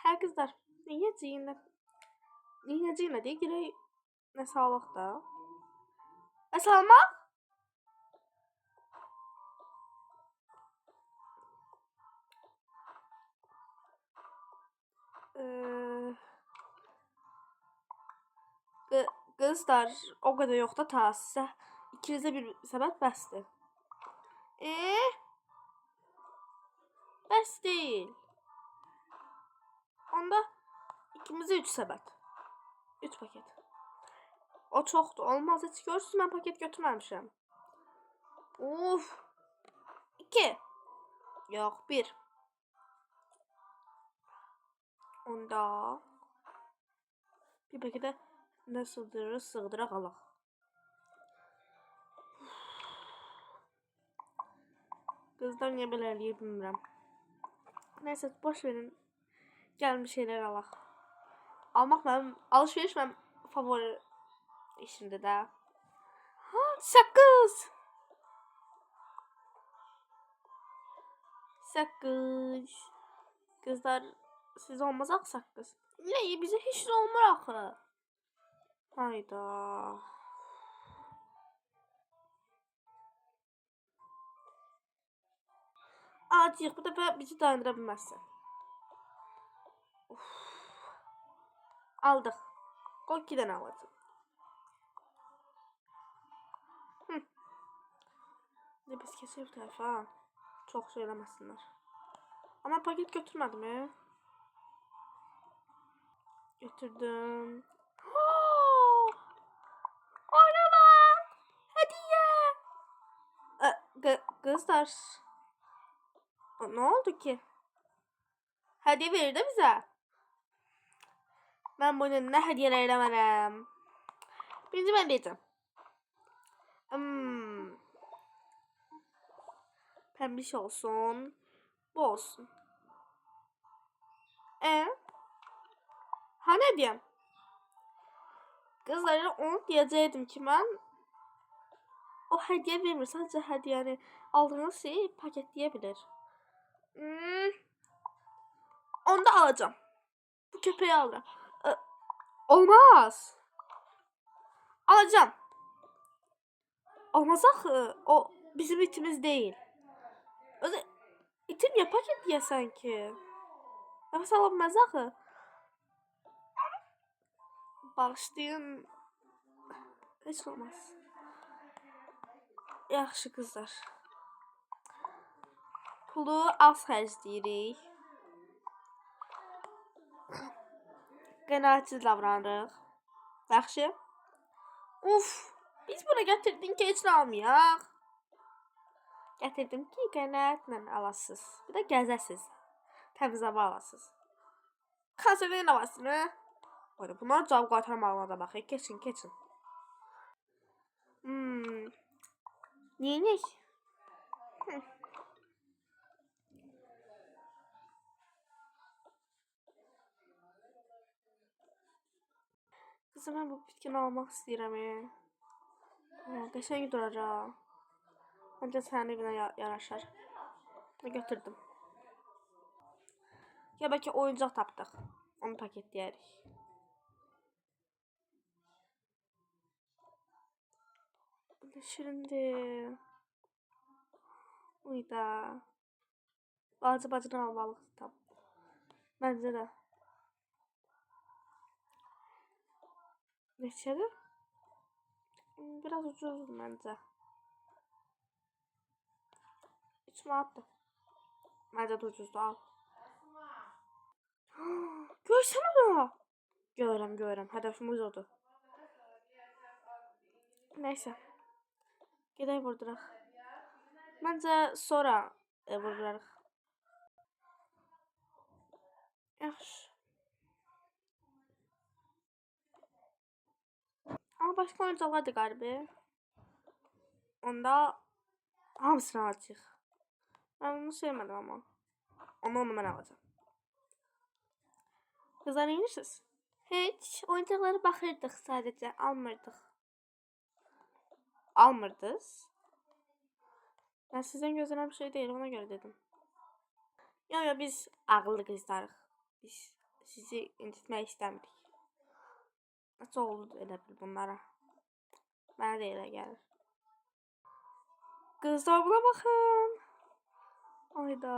Hə qızlar, yiyəcəyinə deyə girək nə salaq da. Nə salmaq? Qızlar, o qədər yox da ta sizə ikinizə bir səbət bəsdir. Bəs deyil. Onda ikimizə 3 səbət. 3 paket. O çoxdur. Olmaz heç görürsünüz mən paket götürməmişəm. Uf. 2. Yox, 1. Onda bir paketə nə sığdıraq alaq. Qızlar niyə belə eləyir bilmirəm. Nəysə, boş verin. Gəlin bir şeylər alaq. Almaq mənim, alışveriş mənim favori işimdir də. Sakız. Sakız. Qızlar, siz olmazaq sakız. Niyə? Bizə heç nə olmur axı. Hayda. Acıq, bu dəfə bizi dayandıra bilməzsən. Aldıq. Qoy 2 dənə alacaq. Biz keçək bu tərəfə. Çox şey eləməsinlər. Ama paket götürmədim. Götürdüm. Ona bak. Hediye. Kızlar. Ne oldu ki? Hediye verdi bize. Ben bunu ne hediyeler eləmərəm. Birinci ben diyeceğim. Pembiş olsun. Bu olsun. Ha ne diyeyim? Kızlara onu diyecektim ki ben o hediye vermir. Sadece hediye yani aldığınız şeyi paketleyebilir. Onu da alacağım. Bu köpeği alacağım. Olmaz. Alacağım. Olmaz axı. O bizim itimiz değil. Öyle itim ya paketliye sanki. Nefes alamaz axı. Bağışlayın. Heç olmaz. Yaxşı qızlar. Pulu az xərcləyirik. Qənaətsiz davranırıq. Yaxşı. Uf, biz buna gətirdin ki, heç nə almayaq. Gətirdim ki, qənaətlə alasınız. Bir də gəzəsiz. Təmiz hava alasınız. Konservə nə vasını? Bunlar cavab qaytarmağına da baxın. Keçin, keçin. Neymiş? Kızım ben bu bitkini almak istəyirəm. Qəşəng duracaq. Bence sənin evinə yaraşar. Götürdüm. Ya belki oyuncaq tapdıq. Onu paketləyərik. Bu da şirindir. Uyda. Bacı-bacını almalıq tam. Bence de. Neçədir? Biraz ucuz bence. 3 manatdır. Bence de ucuzdu, al. Görsene bunu. Görürəm. Hədəfimiz odur. Neyse. Gedək vurduraq. Bence sonra vurdurarıq. Yaxşı. Ama başka oyuncaqlar da qəribə. Onda hamısını alacağıq. Ben bunu sevmedim ama. Onu mən alacağım. Kızlar neyinirsiniz? Hiç. Oyuncaqlara baxırdıq sadece. Almırdınız? Ben sizden gözlenen bir şey değil. Ona göre dedim. Yo biz ağıllı kızlarıq. Biz sizi incitmək istəmirik. Necə oldu elə bil bunlara. Mənə də elə gəlir. Qızlar buna baxın. Ayda.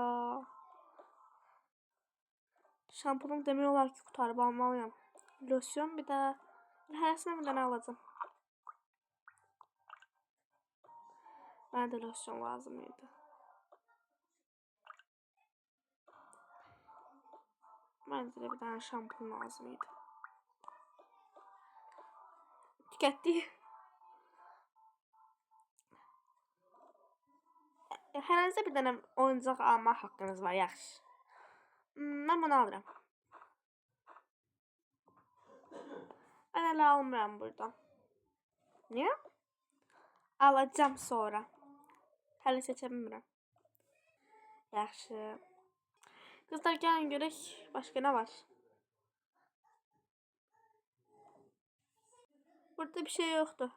Şampunum demək olar ki, qutarıb almalıyam. Losyon bir də. Hərəsindən bir dənə alacağım. Mənə də losyon lazım idi. Mənə də bir dənə şampun lazım idi. Tükətdik. Hərənizə bir dənə oyuncaq almaq haqqınız var, yaxşı. Mən bunu alıram. Mən hələ almıram buradan. Niyə? Alacağım sonra. Hələ seçə bilmirəm. Yaxşı. Qızlar, gəlin görək, başqa nə var? Burada bir şey yoxdur.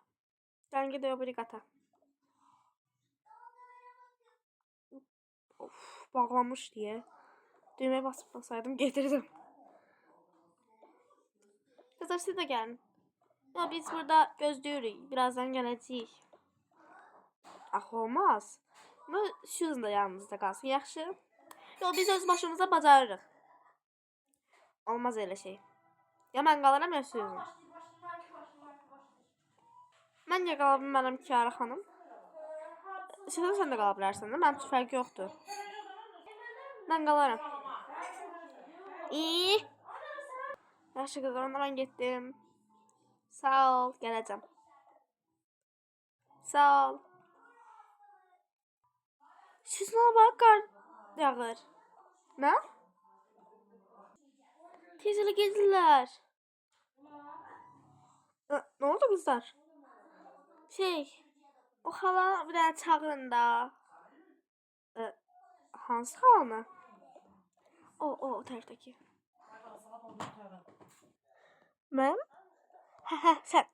Gəlin gedək o biri qata. Of, bağlanmış deyə. Düyməyə basıb basaydım, getirdim. Qızlar, siz də gəlin. Ya, biz burada gözləyirik. Birazdan gələcəyik. Axı, olmaz. Bu Susan da yanımızda qalsın, yaxşı? Yo, biz öz başımıza bacarırıq. Olmaz elə şey. Ya mən qalaram, ya Susan. Mən niyə qala bilmərəm ki, Ara xanım? Susan, sən də qala bilərsən də, mənim üçün fərqi yoxdur. Mən qalaram. Yaxşı qızlar, onda mən getdim. Sağ ol, gələcəm. Sağ ol. Susan'a bak, qar yağır. Nə? Tez elə gedirlər. Nə oldu qızlar? O xala bir dənə çağırın da. Hansı xalanı? O tərəfdəki. Mən? Hə, sən.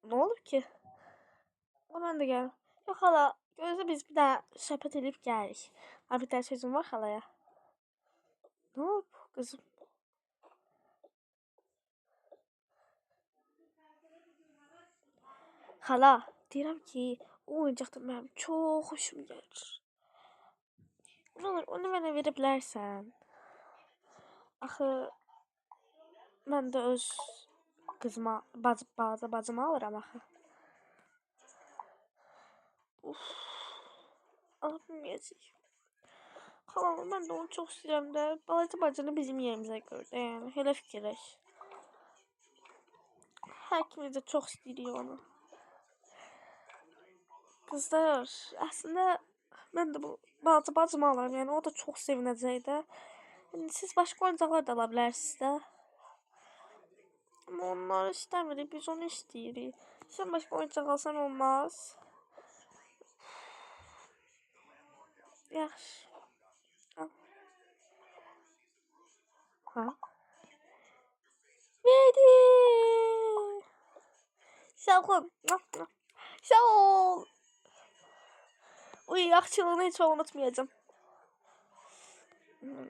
Nə olub ki? Mən də gəlim. Yox, xala, gözlə biz bir dənə söhbət edib gəlirik. Bir dənə sözüm var xalaya. Nə olub qızım? Xala, deyirəm ki, o oyuncaqda mənim çox xoşum gəlir. Nə olur, onu mənə verə bilərsən? Axı, mən də öz qızıma, bacıma alıram axı. Uf, ala bilməyəcək. Xalam, mən də onu çox istəyirəm də. Balaca bacını bizim yerimizə gördü, yəni, elə fikirləş. Hər ikimiz də çox istəyirik onu. Qızlar, əslində mən də bu balaca bacımı alıram, yəni o da çox sevinəcək də. Siz başqa oyuncaqlar da ala bilərsiniz də. Amma onları istəmirik, biz onu istəyirik. Sən başqa oyuncaq alsan olmaz. Yaxşı. Al. Ha? Verdi. Sağ ol. Sağ ol. Uy, yaxşılığını heç unutmayacağım.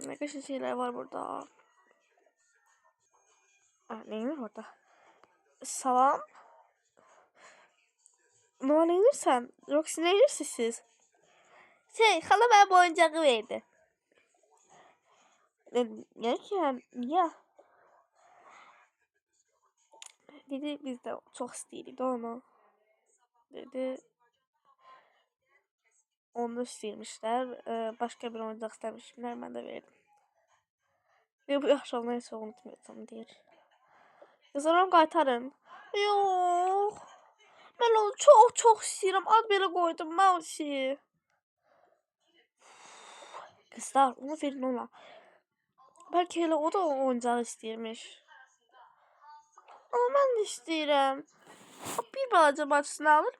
Ne kadar şeyler var burada. Neymiş orada? Salam. Ne neyirsən? Roxy, neyirsiz siz? Xala mənə bu oyuncağı verdi. Niyə ki? Niyə? Dedi, biz də çox istəyirik də onu. Dedi, onu istəyirmişlər. Başqa bir oyuncaq istəmişlər, mən də verdim. Ve bu yaxşılığını heç unutmayacağım, deyir. Qızlar, onu qaytarın. Yox. Mən onu çox istəyirəm. Ad belə qoydum, Mausi. Qızlar, onu verin ona. Bəlkə elə o da oyuncağı istəyirmiş. Amma mən də istəyirəm. O bir balaca bacısını alır.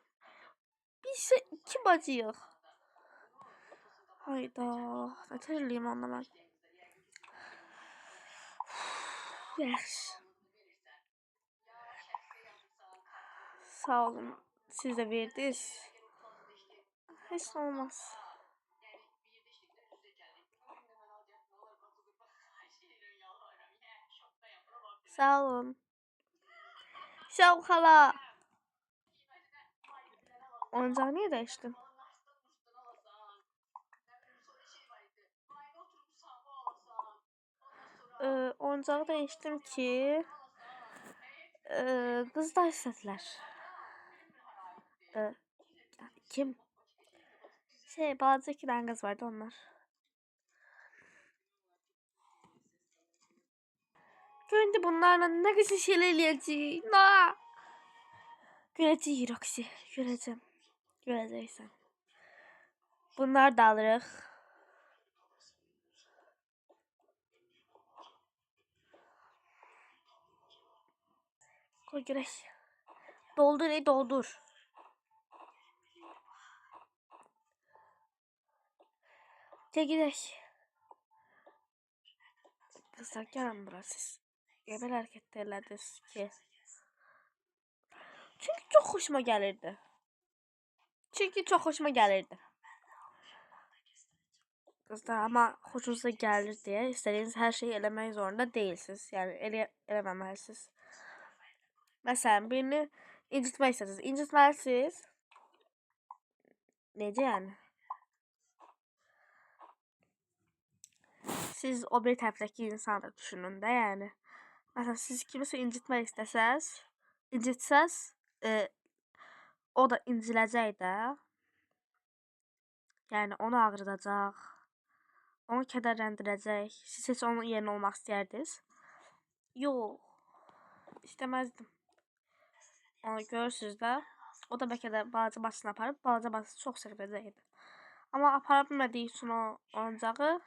Biz isə 2 bacıyıq. Hayda. Nətər eləyim onunla mən? Yaxşı. Sağ olun. Siz də verdiniz. Heç olmaz. Sağ olun. Sağ ol hala. Oyuncağı niye değiştin? Oyuncağı değiştim ki kızlar istediler. Kim? Balaca iki tane kız vardı onlar. Görüntü bunlarla ne güzel şeyler eləyəcəyik. Görəcəyik Roxy, görəcəm. Görəcəksən. Bunlar da alırıq. Koy görək. Doldur, doldur. Gel gidelim. Kızlar gelin buraya siz. Böyle hareket elədiniz ki. Çünkü çok hoşuma gelirdi. Kızlar ama hoşunuza gelir diye istediğiniz her şeyi elemek zorunda değilsiniz. Yani elememelisiniz. Mesela birini incitmek istediniz. İncitmelisiniz. Nece yani? Siz o bir tərəfdəki insanı da düşünün də yani. Mesela siz kimisi incitmək incitsəz, o da inciləcək də. Yani onu ağrıdacaq. Onu kədərləndirəcək. Siz heç onun yerine olmaq istərdiniz? Yox. İstəməzdim. Onu görürsünüz də. O da bəlkə də balaca bacısını aparıb, balaca bacısı çox sevəcəkdi. Amma apara bilmədiyi üçün o oyuncağı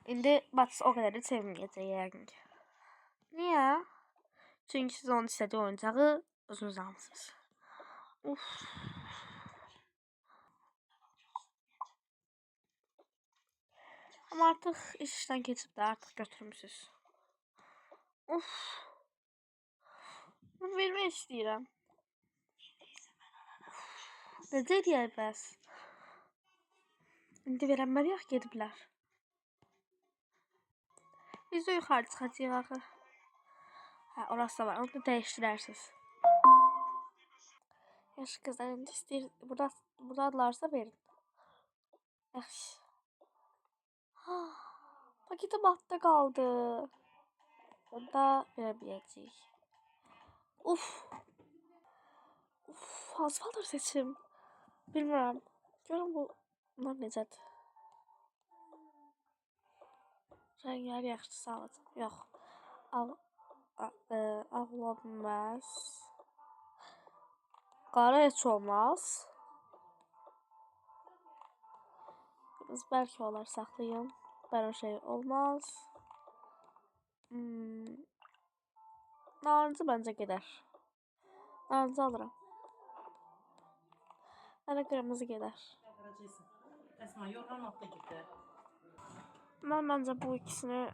indi bacısı o qədər də sevməyəcək yəqin ki. Niyə? Çünki siz onun istədiyi oyuncağı özünüz almısınız. Uf. Ama artık iş işten geçip de artık götürmüşüz. Uf. Bunu vermək istəyirəm. Necə deyək bəs? İndi verənməliyək gediblər. Biz de yuxarı çıxacağıq axı. Hə, orası da var. Onu da dəyişdirərsiniz. Yaxşı qızlar, indi istəyir buradalarsa verin. Yaxşı. Paketim altta qaldı. Onu da verə biləcəyik. Uf. Asfaltır seçim. Bilmirəm. Görüm bunlar necədir. Rəngləri yaxşı salacam. Yox. Ağla bilməz. Qara heç olmaz. Biz belki olar saxlayın. Ben o şey olmaz. Narıncı bence gider. Narıncı alırım. Bana kırmızı gider. Ben bence bu ikisini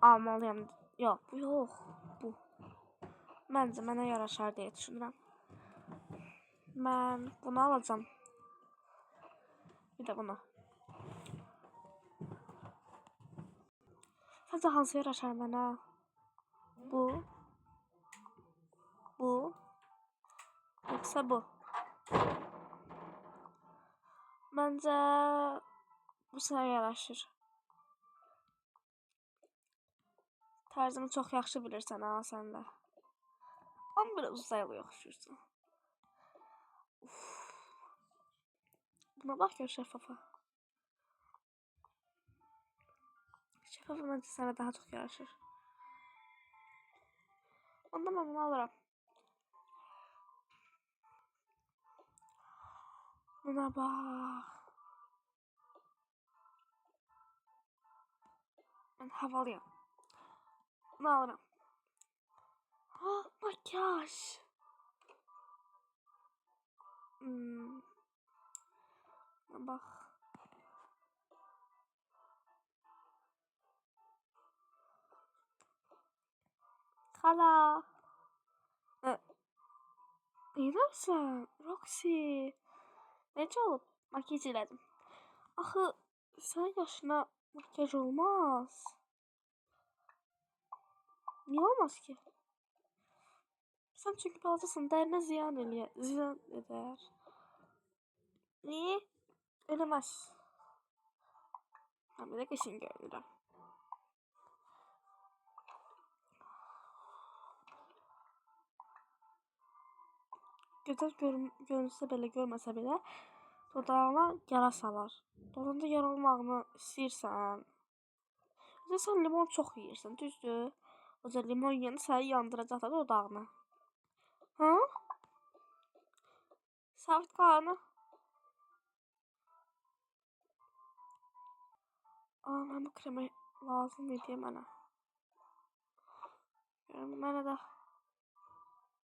almalıyım. Yok bu yok. Bu. Bence bana yaraşar diye düşünürüm. Ben bunu alacağım. Bir de bunu. Sadece hansı yaraşar bana? Bu. Bu. Yoksa bu. Bence bu sana yaraşır. Tarzımı çok yaxşı bilirsən ha sən də. Amma biraz uzaylı yaxşıyırsan. Buna bak ya şeffafa. Şeffafa bence sana daha çok yaraşır. Ondan ben bunu alırım. Buna bak. Ben havalıyım. Bunu alırım. Makyaj. Bak. Hala. Neylersən? Roxy. Necə olub? Makyaj elədim. Axı sən yaşına makyaj olmaz. Niye olmaz ki? Sen çünkü baltasın. Derine ziyan eder. Niye? Elemez. Ben bir de kesin görürüm. Gözəl görünsə belə, görməsə belə dodağına yara salar. Dodağında yara olmağını istəyirsən. Sən limon çox yeyirsən, düzdür? Özə limon yeyəndə səni yandıracaq da dodağını. Ha? Sabit qalanı. Mən bu kremi lazım idi mənə. Mənə də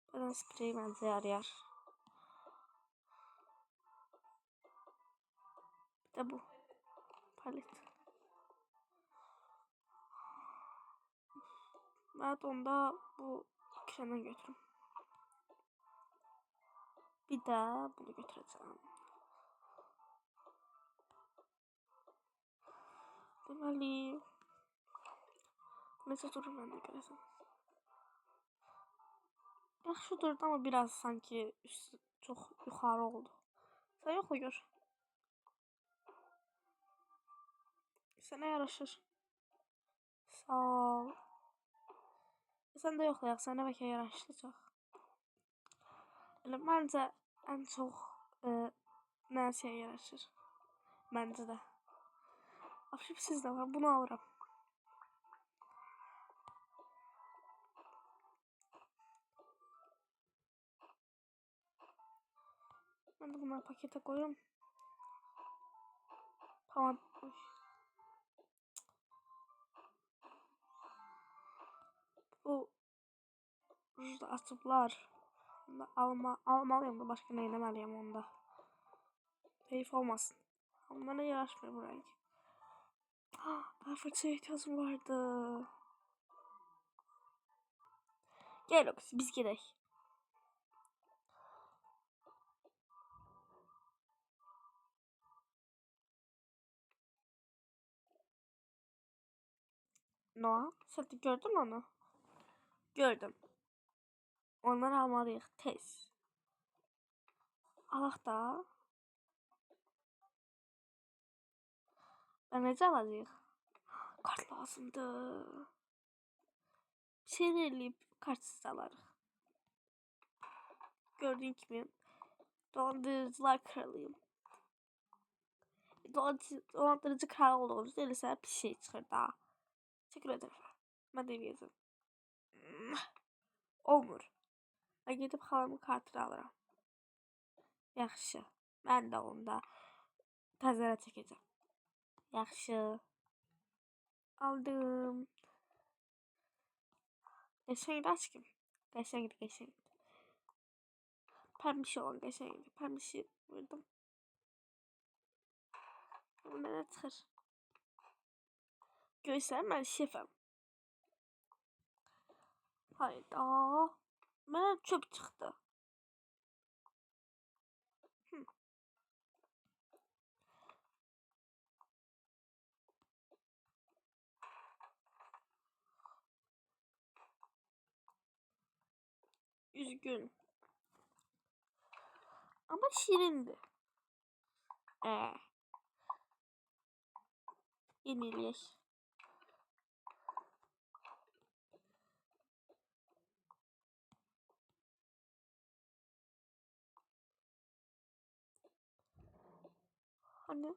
bədən spreyi məncə yarayar. Bir də bu palet. Mən onda bu kremdən götürüm. Bir də bunu götürəcəm. Deməli, necə durur məndə görəsən. Yaxşı durdu ama biraz sanki üstü çok yukarı oldu. Sen yoxla gör. Sənə yaraşır. Sağ ol. Sən də yoxlayaq, sənə bəlkə yaraşacaq. Elə məncə ən çox Nancy'yə yaraşır. Məncə də. Afşib siz də var, bunu alıram. Ben de bunları pakete koyuyorum. Tamam. Bu rujda açıblar. Almalıyım da başka ne eləməliyəm onda. Heyif olmasın. Ama bana yaraşmıyor bu renk. Ben fırçaya ihtiyacım vardı. Gel Oks, biz gidelim. Noah, sen de gördün mü onu? Gördüm. Onları almalıyıq, tez. Alaq da. Ben necə alacağıq? Kart lazımdır. Bir şey eləyib kartsız alarıq. Gördüğün gibi dolandırıcılar kralıyım. Dolandırıcı kral olduğunuzda elə bir şey çıxır da. Teşekkür ederim. Ben de yazım. Olmur. Ben gidip halamın kartını alırım. Yaxşı. Ben de onda təzərə çəkəcəm. Yaxşı. Aldım. Qəşəngdir aşkım. Qəşəngdir. Pəmbişi olan qəşəngdir. Pəmbişi vurdum. Mənə çıxır. Görsən, mən şefəm. Hayda. Mənə çöp çıxdı. Üzgün. Ama şirindi. Yeniliyək. Hani?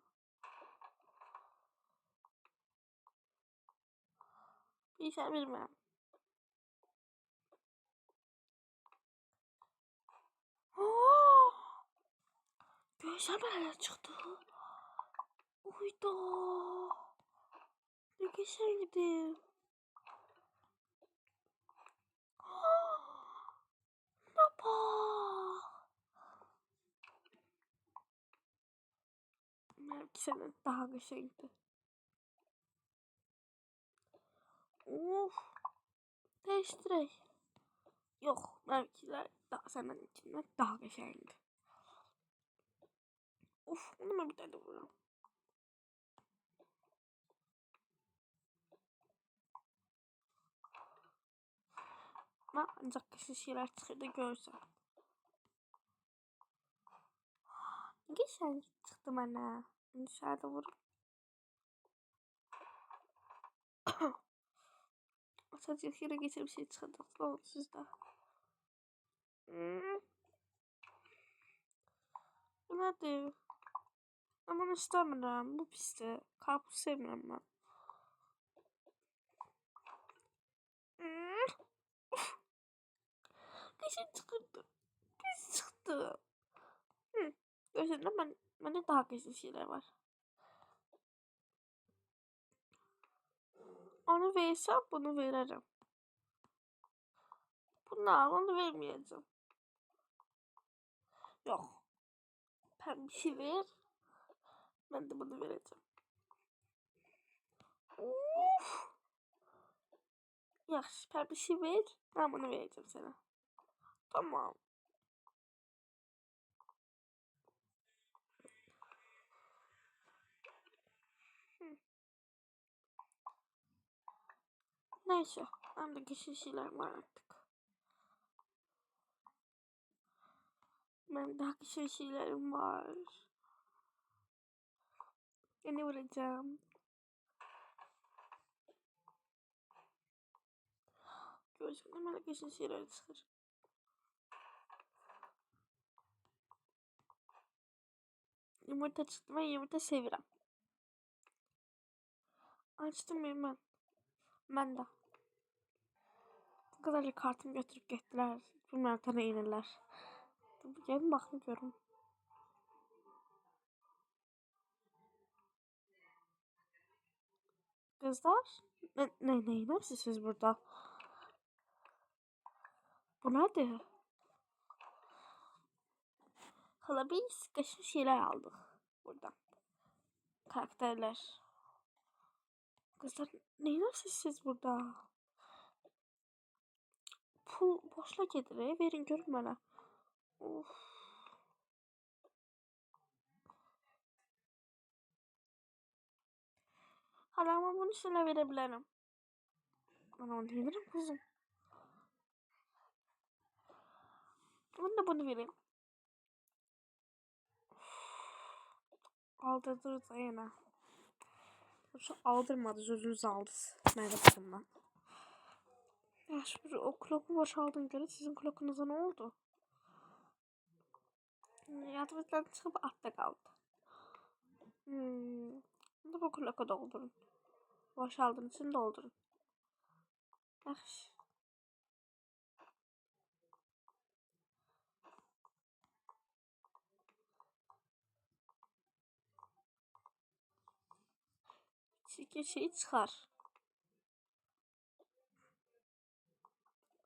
Bir şey bilmem. Görsən mənə çıxdı. Uyda. Ne qəşəngdir. Baba. Belki səndən daha qəşəngdir. Of. Dəyişdirək. Yox, mənimkilər sənənkindən daha qəşəngdir. Of, onu mən bir tane vururum. Ancak kışın şeyler çıxır da görsən. Geçen çıktı bana. Dışarıda vurup. Çocuk yere geçir bir şey çıkacak. Oldu sizde. Bu nedir? Ben bunu istemiyorum. Bu pisti. Karpuz sevmiyorum ben. Geçen çıktı. Pis çıktı. Gözümde bende daha güzel şeyler var. Onu versem bunu veririm. Onu vermeyeceğim. Yok. Ben bir şey ver. Ben de bunu vereceğim. Uf. Yaxşı, ben bir şey ver. Ben bunu vereceğim sana. Tamam. Neyse. Ben de güzel şeyler var artık. Ben daha güzel şeylerim var. Yeni vuracağım. Gözümde böyle güzel şeyler çıkar. Yumurta çıktı ve yumurta seviyorum. Açtım ben. Ben de. Bu kadar kartımı götürüp gittiler. Bilmem tane inerler. Gelin bakın görün. Kızlar. Ne inersiniz siz burada? Bu nerede? Hala biz kaşın şeyler aldık. Buradan. Karakterler. Kızlar ne inersiniz siz burada? Pul boşla gelir. Verin görün bana. Of. Hala ama bunu sana verebilirim. Bana onu veririm kızım. Bunu da bunu vereyim. Aldırdırız yine. Şu aldırmadı, sözünüzü aldı. Nerede bakımdan. Ya şu o kloku boşaldığına göre sizin klokunuza ne oldu? Yatımızdan çıkıp altta kaldı. Bunu bu kloku doldurun. Boşaldığın için doldurun. Yaxşı. Çirkin şeyi çıkar.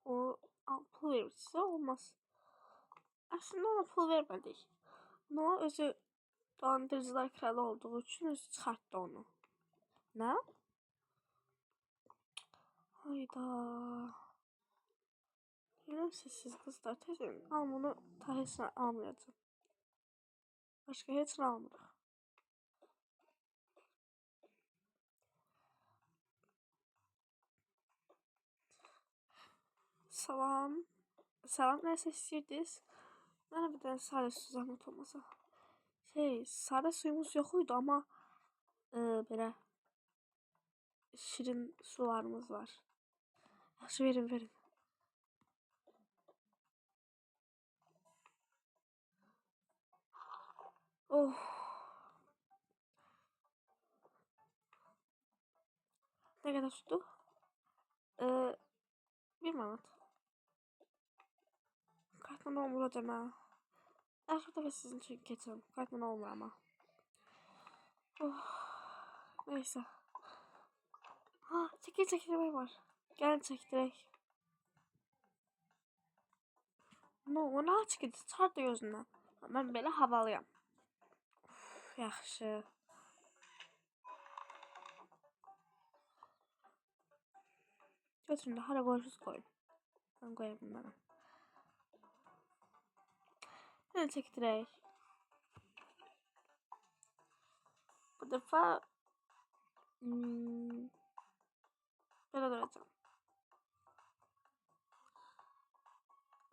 O pul verir size olmaz. Aslında ona pul vermedik. Ama özü dolandırıcılar kralı olduğu için özü çıkarttı onu. Ne? Hayda. Yine sessiz kızlar. Tezin al bunu tanesini almayacağım. Başka hepsini almıyorum. Salam. Salam neyse istirdiniz. Bana bir tane sade su zahmet olmasa. Sade suyumuz yokuydu ama böyle şirin sularımız var. Yaxşı verin. Oh. Ne kadar tuttu? 1 manat. Kartla olmur hocam ha. Yaxşı da sizin için keçəm. Kartla olmur ama. Oh. Neyse. Ha, çekil var. Gel çektirek. O ne çıkdı? Çıxart da gözündən. Mən belə havalıyam. Yaxşı. Götürün də hara qoyursuz qoyun. Mən qoya bilmərəm. Yenə çəkdirək. Bu dəfə belə duracağım.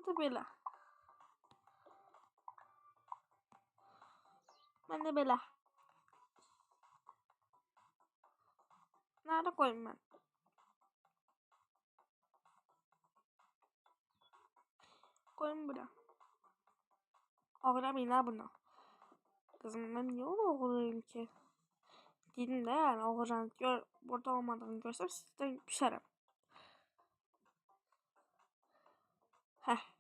da böyle. Ben de böyle. Nerede koyayım ben? Koyayım buraya. Ağlamayın ha bunu. Kızım ben niye onu ağlayayım ki? Dedim de yani ağlayacağını burada olmadığını görsem sizden küserim. Heh.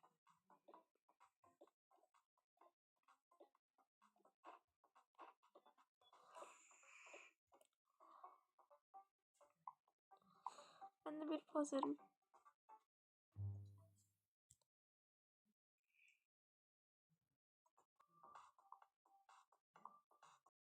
Ben de bir poz verim.